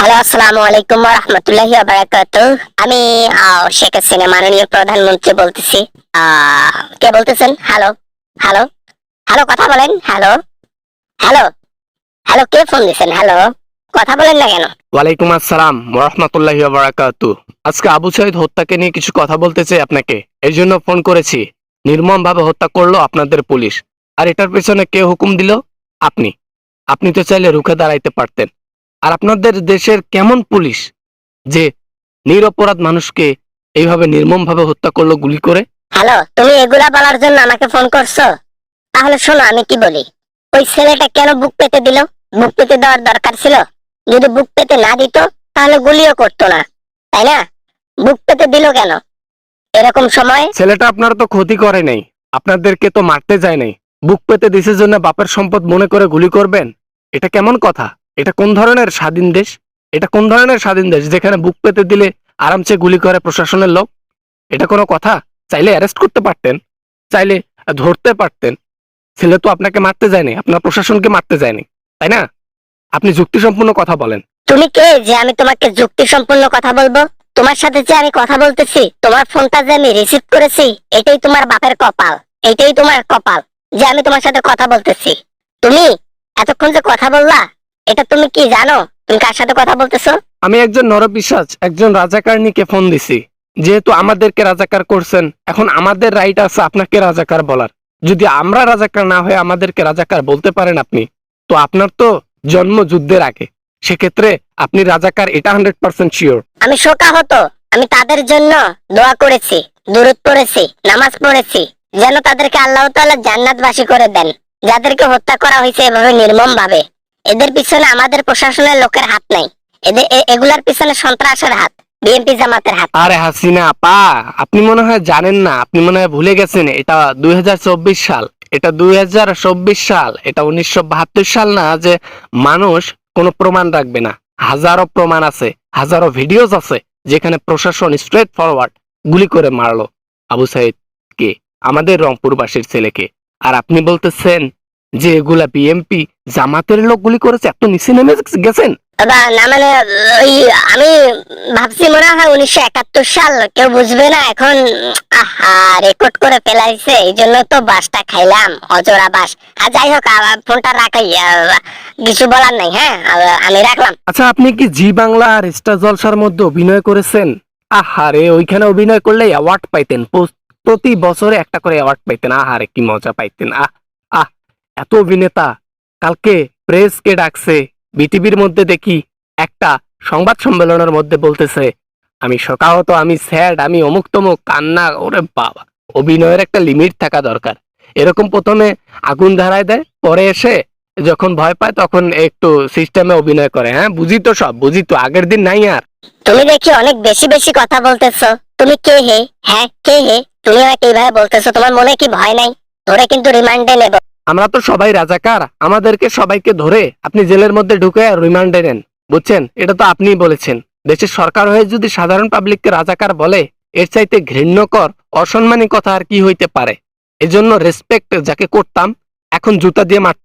Hello, আসসালামু আলাইকুম ওয়া রাহমাতুল্লাহি ওয়া বারাকাতুহু। আমি শেখ হাসিনা মাননীয় প্রধানমন্ত্রী বলতেছি। কে বলতেছেন? হ্যালো, হ্যালো, হ্যালো, কথা বলেন। হ্যালো, হ্যালো, হ্যালো, কে ফোন দিছেন? হ্যালো, কথা বলেন না কেন? ওয়ালাইকুম আসসালাম ওরহমতুল্লাহি বারাকাতু। আজকে আবু সাইদ হত্যাকে নিয়ে কিছু কথা বলতে চাই আপনাকে, এই জন্য ফোন করেছি। নির্মমভাবে হত্যা করলো আপনাদের পুলিশ, আর এটার পেছনে কে হুকুম দিল? আপনি। আপনি তো চাইলে রুখে দাঁড়াইতে পারতেন। আর আপনাদের দেশের কেমন পুলিশ যে নিরপরাধ মানুষকে এইভাবে নির্মমভাবে হত্যা করলো গুলি করে? হ্যালো, তুমি এগুলা বলার জন্য আমাকে ফোন করছো? তাহলে শোনো আমি কি বলি। ওই ছেলেটা কেন বুক পেতে দিল? বুক পেতে দেওয়ার দরকার ছিল? যদি বুক পেতে না দিত তাহলে গুলিও করতো না, তাই না? বুক পেতে দিল কেন এরকম সময়? ছেলেটা আপনার তো ক্ষতি করে নাই, আপনাদেরকে তো মারতে যায় নাই। বুক পেতে দেশের জন্য বাপের সম্পদ মনে করে গুলি করবেন? এটা কেমন কথা? এটা কোন ধরনের স্বাধীন দেশ? এটা কোন ধরনের স্বাধীন দেশ যেখানে বুক পেতে দিলে আরামসে গুলি করে প্রশাসনের লোক? এটা কোনো কথা? চাইলে অ্যারেস্ট করতে পারতেন, চাইলে ধরতে পারতেন। ছেলে তো আপনাকে মারতে যায়নি, আপনার প্রশাসনকে মারতে যায়নি, তাই না? আপনি যুক্তিসম্পন্ন কথা বলেন। তুমি কে যে আমি তোমাকে যুক্তি সম্পূর্ণ কথা বলবো? তোমার সাথে যে আমি কথা বলতেছি, তোমার ফোনটা যে আমি রিসিভ করেছি, এটাই তোমার বাপের কপাল। এটাই তোমার কপাল যে আমি তোমার সাথে কথা বলতেছি। তুমি এতক্ষণ যে কথা বললা, এটা তুমি কি জানো তুমি কার সাথে কথা বলতেছো? আমি একজন নরপিশাচ, একজন রাজাকারনীকে ফোন দিছি। যেহেতু আমাদেরকে রাজাকার করছেন, এখন আমাদের রাইট আছে আপনাকে রাজাকার বলার। যদি আমরা রাজাকার না হয়ে আমাদেরকে রাজাকার বলতে পারেন আপনি, তো আপনার তো জন্ম যুদ্ধের আগে। সেক্ষেত্রে আপনি রাজাকার, এটা 100% শিওর। আমি শোকাহত। আমি তাদের জন্য দোয়া করেছি, দুরূদ পড়েছি, নামাজ পড়েছি, যেন তাদেরকে আল্লাহ তাআলা জান্নাতবাসী করে দেন। যাদেরকে হত্যা করা হয়েছে এভাবে নির্মম ভাবে, এদের পিছনে আমাদের প্রশাসনের লোকের হাত নাই। এগুলার পিছনে সন্ত্রাসের হাত, বিএনপি জামাতের হাত। আরে হাসিনা আপা, আপনি মনে হয় জানেন না, আপনি মনে হয় ভুলে গেছেন। এটা 2024 সাল, এটা 2024 সাল, এটা 1972 সাল না যে মানুষ কোনো প্রমাণ রাখবে না। হাজারো প্রমাণ আছে, হাজারো ভিডিওস আছে যেখানে প্রশাসন স্ট্রেট ফরওয়ার্ড গুলি করে মারলো আবু সাইদ কে, আমাদের রংপুরবাসীর ছেলেকে। আর আপনি বলতেছেন যে এগুলা বিএমপি জামাতের লোক গুলি করেছে? এত নিচে নেমে গেছেন? না মানে ওই আমি ভাবছি মনে হয় 1971 সাল, কেউ বুঝবে না এখন। রেকর্ড করে ফেলাইছে, এই জন্য তো বাসটা খাইলাম, অজোড়া বাস। আর যাই হোক, ফোনটা রাখাই, কিছু বলার নাই। হ্যাঁ, আমি রাখলাম। আচ্ছা, আপনি কি জি বাংলা আর স্টার জলসার মধ্যে অভিনয় করেছেন? আহারে, ওইখানে অভিনয় করলে অ্যাওয়ার্ড পাইতেন, প্রতি বছরে একটা করে অ্যাওয়ার্ড পাইতেন। আহারে কি মজা পাইতেন। আহ আহ এত অভিনেতা। কালকে প্রেস কে ডাকছে, বিটিভির মধ্যে দেখি একটা সংবাদ সম্মেলনের মধ্যে বলতেছে আমি শোকাহত, আমি স্যাড, আমি অমুক তমুক, কান্না। ওরে বাবা, অভিনয়ের একটা লিমিট থাকা দরকার। এরকম প্রথমে আগুন ধরায় দেয়, পরে এসে যখন ভয় পায় তখন একটু সিস্টেমে অভিনয় করে। হ্যাঁ, বুঝি তো, সব বুঝি তো, আগের দিন নাই আর। তুমি দেখি অনেক বেশি বেশি কথা বলতেছো। তুমি কে হে? হ্যাঁ, কে হে? তুমি আমাকে এইভাবে বলতেছো, তোমার মনে কি ভয় নাই? ধরে কিন্তু রিমান্ডে নেব। আমরা তো সবাই রাজাকার, আমাদেরকে সবাইকে ধরে আপনি জেলের মধ্যে ঢুকে রিমান্ডে নেন, বুঝছেন? এটা তো আপনিই বলেছেন। দেশের সরকার হয়ে যদি সাধারণ পাবলিককে রাজাকার বলে, এর চাইতে ঘৃণ্যকর অসম্মানী কথা আর কি হইতে পারে? এজন্য রেসপেক্ট যাকে করতাম, এখন জুতা দিয়ে মার।